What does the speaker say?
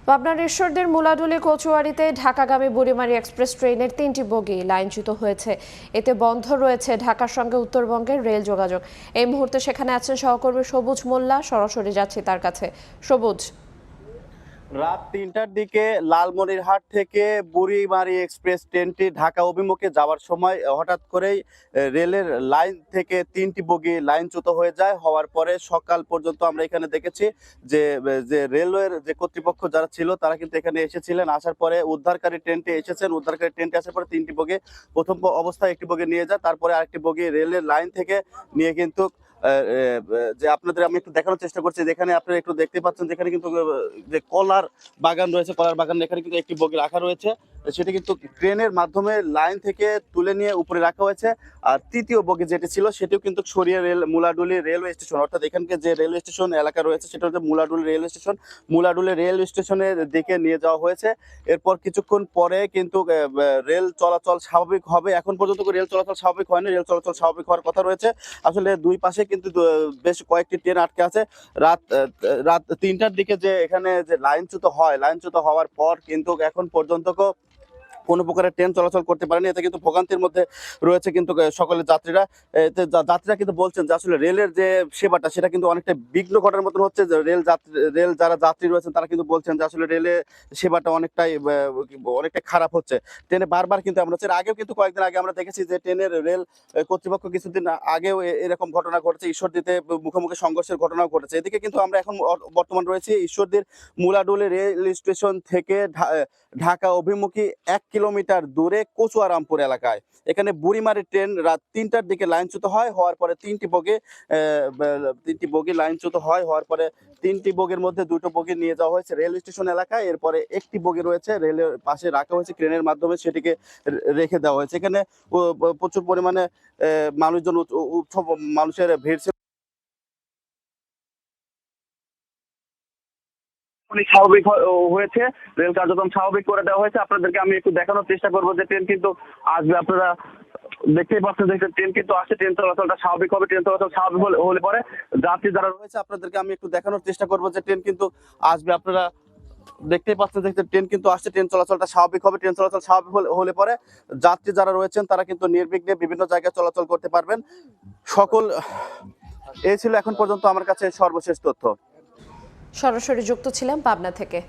পাবনার ঈশ্বরদীর মুলাডুলি কচুয়াড়িতে ঢাকাগামী বুড়িমারি এক্সপ্রেস ট্রেনের 3টি বগি লাইনচ্যুত হয়েছে। এতে বন্ধ রয়েছে ঢাকার সঙ্গে উত্তরবঙ্গের রেল যোগাযোগ। এই মুহূর্তে সেখানে আছেন সহকর্মী সবুজ মোল্লা, সরাসরি যাচ্ছি তার কাছে। সবুজ, রাত ৩টার দিকে লালমনিরহাট থেকে বুড়িমারি এক্সপ্রেস ট্রেনটি ঢাকা অভিমুখে যাওয়ার সময় হঠাৎ করেই রেলের লাইন থেকে 3টি বগি লাইনচ্যুত হয়ে যায়। হওয়ার পরে সকাল পর্যন্ত আমরা এখানে দেখেছি যে যে রেলওয়ের যে কর্তৃপক্ষ যারা ছিল তারা কিন্তু এখানে এসেছিলেন। আসার পরে উদ্ধারকারী ট্রেনটি এসেছেন। উদ্ধারকারী ট্রেনটি আসার পরে 3টি বগি প্রথম অবস্থায় একটি বগি নিয়ে যায়, তারপরে আরেকটি বগি রেলের লাইন থেকে নিয়ে কিন্তু যে আপনাদের আমি একটু দেখানোর চেষ্টা করছি, যেখানে আপনারা একটু দেখতে পাচ্ছেন যেখানে কিন্তু যে কলার বাগান রয়েছে, কলার বাগান এখানে কিন্তু একটি বগি রাখা রয়েছে, সেটি কিন্তু ট্রেনের মাধ্যমে লাইন থেকে তুলে নিয়ে উপরে রাখা হয়েছে। আর তৃতীয় বগি যেটি ছিল সেটিও কিন্তু সরিয়ে মুলাডুলি রেলওয়ে স্টেশন, অর্থাৎ এখানকে যে রেলওয়ে স্টেশন এলাকা রয়েছে সেটা হচ্ছে Muladuli railway station, Muladuli rail স্টেশনের দিকে নিয়ে যাওয়া হয়েছে। এরপর কিছুক্ষণ পরে কিন্তু রেল চলাচল স্বাভাবিক হবে। এখন পর্যন্ত রেল চলাচল স্বাভাবিক হয়নি, রেল চলাচল স্বাভাবিক হওয়ার কথা রয়েছে। আসলে দুই পাশে কিন্তু বেশ কয়েকটি ট্রেন আটকে আছে। রাত 3টার দিকে যে এখানে যে লাইনচ্যুত হয়, লাইনচ্যুত হওয়ার পর কিন্তু এখন পর্যন্ত কোনো প্রকারের ট্রেন চলাচল করতে পারেনি। এতে কিন্তু ভোগান্তির মধ্যে রয়েছে কিন্তু সকলের যাত্রীরা। এতে যাত্রীরা কিন্তু বলছেন যে আসলে রেলের যে সেবাটা সেটা কিন্তু অনেকটা বিঘ্ন ঘটার মতন হচ্ছে। যে রেল যারা যাত্রী রয়েছেন তারা কিন্তু বলছেন যে আসলে রেলের সেবাটা অনেকটাই খারাপ হচ্ছে। ট্রেনে বারবার কিন্তু আমরা হচ্ছে আগেও কিন্তু কয়েকদিন আগে আমরা দেখেছি যে ট্রেনের রেল কর্তৃপক্ষ কিছুদিন আগেও এরকম ঘটনা ঘটেছে, ঈশ্বরদীতে মুখোমুখি সংঘর্ষের ঘটনাও ঘটেছে। এদিকে কিন্তু আমরা এখন বর্তমান রয়েছি ঈশ্বরদীর মুলাডুলি রেল স্টেশন থেকে ঢাকা অভিমুখী 1 কিলোমিটার দূরে কচুয়ারামপুর এলাকায়। এখানে বুড়িমারি ট্রেন রাত 3টার দিকে লাইনচ্যুত হয়। হওয়ার পরে 3টি বগি লাইনচ্যুত হওয়ার পরে 3টি বগির মধ্যে 2টো বগি নিয়ে যাওয়া হয়েছে রেল স্টেশন এলাকায়। এরপরে একটি বগি রয়েছে রেলের পাশে রাখা হয়েছে, ট্রেনের মাধ্যমে সেটিকে রেখে দেওয়া হয়েছে। এখানে প্রচুর পরিমাণে মানুষজন উৎসব মানুষের ভিড় ছিল। স্বাভাবিক হয়েছে, রেল কার্যক্রম স্বাভাবিক করে দেওয়া হয়েছে। আপনাদেরকে আমি একটু দেখানোর চেষ্টা করবো যে ট্রেন কিন্তু আসবে। আপনারা দেখতেই পাচ্ছেন যে ট্রেন কিন্তু আসছে, ট্রেন চলাচলটা স্বাভাবিক হবে। ট্রেন চলাচল স্বাভাবিক হলে পরে যাত্রী যারা রয়েছে আপনাদেরকে আমি একটু দেখানোর চেষ্টা করবো যে ট্রেন কিন্তু আসবে। আপনারা দেখতেই পাচ্ছেন যে ট্রেন কিন্তু আসছে, ট্রেন চলাচলটা স্বাভাবিক হবে। ট্রেন চলাচল স্বাভাবিক হলে পরে যাত্রী যারা রয়েছেন তারা কিন্তু নির্বিঘ্নে বিভিন্ন জায়গায় চলাচল করতে পারবেন। সকল এই ছিল এখন পর্যন্ত আমার কাছে সর্বশেষ তথ্য। সরাসরি যুক্ত ছিলাম পাবনা থেকে।